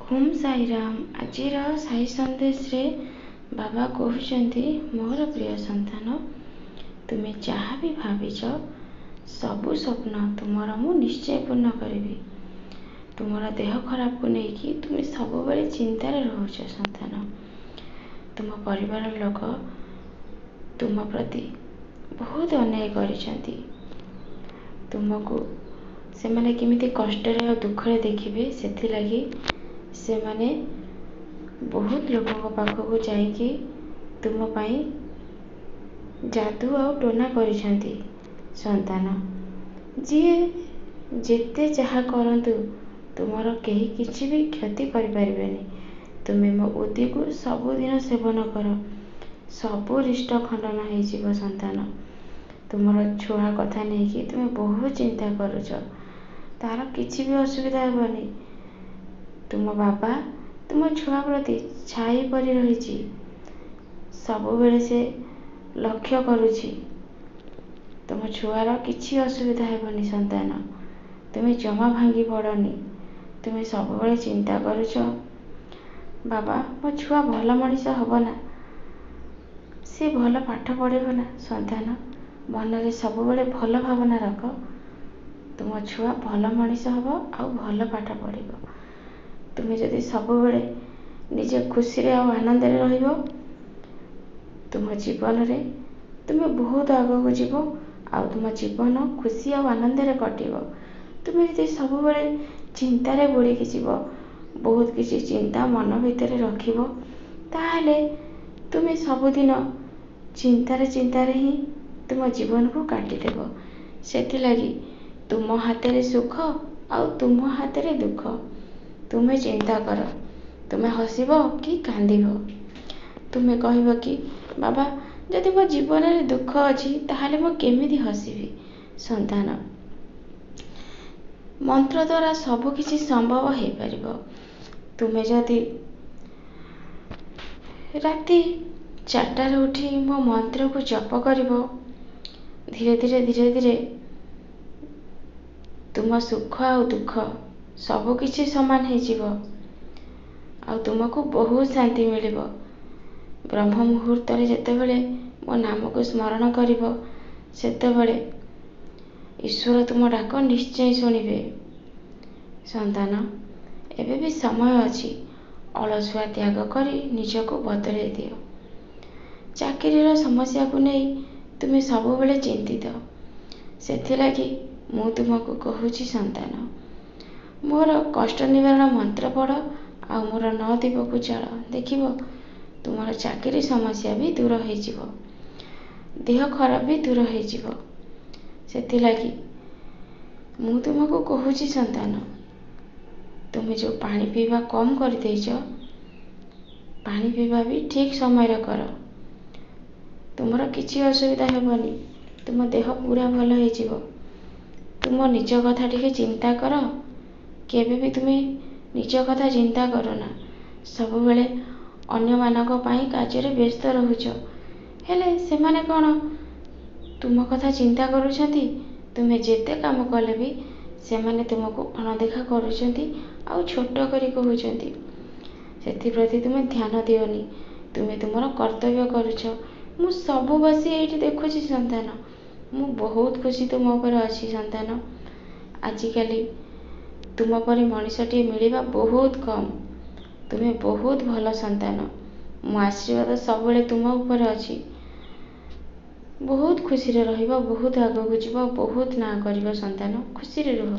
ଓମ୍ ସାଇରାମ। ଆଜିର ସାଇ ସନ୍ଦେଶରେ ବାବା କହୁଛନ୍ତି, ମୋର ପ୍ରିୟ ସନ୍ତାନ, ତୁମେ ଯାହା ବି ଭାବିଛ ସବୁ ସ୍ୱପ୍ନ ତୁମର ମୁଁ ନିଶ୍ଚୟ ପୂର୍ଣ୍ଣ କରିବି। ତୁମର ଦେହ ଖରାପକୁ ନେଇକି ତୁମେ ସବୁବେଳେ ଚିନ୍ତାରେ ରହୁଛ ସନ୍ତାନ। ତୁମ ପରିବାର ଲୋକ ତୁମ ପ୍ରତି ବହୁତ ଅନ୍ୟାୟ କରିଛନ୍ତି। ତୁମକୁ ସେମାନେ କେମିତି କଷ୍ଟରେ ଆଉ ଦୁଃଖରେ ଦେଖିବେ, ସେଥିଲାଗି ସେମାନେ ବହୁତ ଲୋକଙ୍କ ପାଖକୁ ଯାଇକି ତୁମ ପାଇଁ ଯାଦୁ ଆଉ ଟୋନା କରିଛନ୍ତି ସନ୍ତାନ। ଯିଏ ଯେତେ ଯାହା କରନ୍ତୁ ତୁମର କେହି କିଛି ବି କ୍ଷତି କରିପାରିବେନି। ତୁମେ ମୋ ଉଦିକୁ ସବୁଦିନ ସେବନ କର, ସବୁ ରିଷ୍ଟ ଖଣ୍ଡନ ହେଇଯିବ ସନ୍ତାନ। ତୁମର ଛୁଆ କଥା ନେଇକି ତୁମେ ବହୁତ ଚିନ୍ତା କରୁଛ, ତାର କିଛି ବି ଅସୁବିଧା ହେବନି। ତୁମ ବାବା ତୁମ ଛୁଆ ପ୍ରତି ଛାଇ ପରି ରହିଛି, ସବୁବେଳେ ସେ ଲକ୍ଷ୍ୟ କରୁଛି। ତୁମ ଛୁଆର କିଛି ଅସୁବିଧା ହେବନି ସନ୍ତାନ। ତୁମେ ଜମା ଭାଙ୍ଗି ପଡ଼ନି। ତୁମେ ସବୁବେଳେ ଚିନ୍ତା କରୁଛ, ବାବା ମୋ ଛୁଆ ଭଲ ମଣିଷ ହେବ ନା, ସେ ଭଲ ପାଠ ପଢ଼ିବ ନା। ସନ୍ତାନ, ମନରେ ସବୁବେଳେ ଭଲ ଭାବନା ରଖ। ତୁମ ଛୁଆ ଭଲ ମଣିଷ ହେବ ଆଉ ଭଲ ପାଠ ପଢ଼ିବ। ତୁମେ ଯଦି ସବୁବେଳେ ନିଜେ ଖୁସିରେ ଆଉ ଆନନ୍ଦରେ ରହିବ, ତୁମ ଜୀବନରେ ତୁମେ ବହୁତ ଆଗକୁ ଯିବ ଆଉ ତୁମ ଜୀବନ ଖୁସି ଆଉ ଆନନ୍ଦରେ କଟିବ। ତୁମେ ଯଦି ସବୁବେଳେ ଚିନ୍ତାରେ ବୁଡ଼ିକି ଯିବ, ବହୁତ କିଛି ଚିନ୍ତା ମନ ଭିତରେ ରଖିବ, ତାହେଲେ ତୁମେ ସବୁଦିନ ଚିନ୍ତାରେ ହିଁ ତୁମ ଜୀବନକୁ କାଟିଦେବ। ସେଥିଲାଗି ତୁମ ହାତରେ ସୁଖ ଆଉ ତୁମ ହାତରେ ଦୁଃଖ। ତୁମେ ଚିନ୍ତା କର, ତୁମେ ହସିବ କି କାନ୍ଦିବ। ତୁମେ କହିବ କି, ବାବା ଯଦି ମୋ ଜୀବନରେ ଦୁଃଖ ଅଛି ତାହେଲେ ମୁଁ କେମିତି ହସିବି। ସନ୍ତାନ, ମନ୍ତ୍ର ଦ୍ୱାରା ସବୁ କିଛି ସମ୍ଭବ ହେଇପାରିବ। ତୁମେ ଯଦି ରାତି 4ଟାରେ ଉଠି ମୋ ମନ୍ତ୍ରକୁ ଜପ କରିବ, ଧୀରେ ଧୀରେ ତୁମ ସୁଖ ଆଉ ଦୁଃଖ ସବୁ କିଛି ସମାନ ହେଇଯିବ ଆଉ ତୁମକୁ ବହୁତ ଶାନ୍ତି ମିଳିବ। ବ୍ରହ୍ମ ମୁହୂର୍ତ୍ତରେ ଯେତେବେଳେ ମୋ ନାମକୁ ସ୍ମରଣ କରିବ, ସେତେବେଳେ ଈଶ୍ୱର ତୁମ ଡାକ ନିଶ୍ଚୟ ଶୁଣିବେ। ସନ୍ତାନ, ଏବେ ବି ସମୟ ଅଛି। ଅଳସୁଆ ତ୍ୟାଗ କରି ନିଜକୁ ବଦଳେଇ ଦିଅ। ଚାକିରିର ସମସ୍ୟାକୁ ନେଇ ତୁମେ ସବୁବେଳେ ଚିନ୍ତିତ, ସେଥିଲାଗି ମୁଁ ତୁମକୁ କହୁଛି ସନ୍ତାନ, ମୋର କଷ୍ଟ ନିବାରଣ ମନ୍ତ୍ର ପଢ଼ ଆଉ ମୋର 9 ଦୀପକୁ ଜାଳ। ଦେଖିବ ତୁମର ଚାକିରି ସମସ୍ୟା ବି ଦୂର ହେଇଯିବ, ଦେହ ଖରାପ ବି ଦୂର ହେଇଯିବ। ସେଥିଲାଗି ମୁଁ ତୁମକୁ କହୁଛି ସନ୍ତାନ, ତୁମେ ଯେଉଁ ପାଣି ପିଇବା କମ୍ କରିଦେଇଛ, ପାଣି ପିଇବା ବି ଠିକ୍ ସମୟରେ କର। ତୁମର କିଛି ଅସୁବିଧା ହେବନି, ତୁମ ଦେହ ପୁରା ଭଲ ହେଇଯିବ। ତୁମ ନିଜ କଥା ଟିକେ ଚିନ୍ତା କର। କେବେ ବି ତୁମେ ନିଜ କଥା ଚିନ୍ତା କର ନା, ସବୁବେଳେ ଅନ୍ୟମାନଙ୍କ ପାଇଁ କାର୍ଯ୍ୟରେ ବ୍ୟସ୍ତ ରହୁଛ। ହେଲେ ସେମାନେ କ'ଣ ତୁମ କଥା ଚିନ୍ତା କରୁଛନ୍ତି? ତୁମେ ଯେତେ କାମ କଲେ ବି ସେମାନେ ତୁମକୁ ଅଣଦେଖା କରୁଛନ୍ତି ଆଉ ଛୋଟ କରି କହୁଛନ୍ତି। ସେଥିପ୍ରତି ତୁମେ ଧ୍ୟାନ ଦିଅନି। ତୁମେ ତୁମର କର୍ତ୍ତବ୍ୟ କରୁଛ। ମୁଁ ସବୁ ବସି ଏଇଠି ଦେଖୁଛି ସନ୍ତାନ। ମୁଁ ବହୁତ ଖୁସି ତୁମ ଉପରେ ଅଛି ସନ୍ତାନ। ଆଜିକାଲି ତୁମ ପରି ମଣିଷଟିଏ ମିଳିବା ବହୁତ କମ୍। ତୁମେ ବହୁତ ଭଲ ସନ୍ତାନ। ମୋ ଆଶୀର୍ବାଦ ସବୁବେଳେ ତୁମ ଉପରେ ଅଛି। ବହୁତ ଖୁସିରେ ରହିବ, ବହୁତ ଆଗକୁ ଯିବ, ବହୁତ ନାଁ କରିବ ସନ୍ତାନ। ଖୁସିରେ ରୁହ।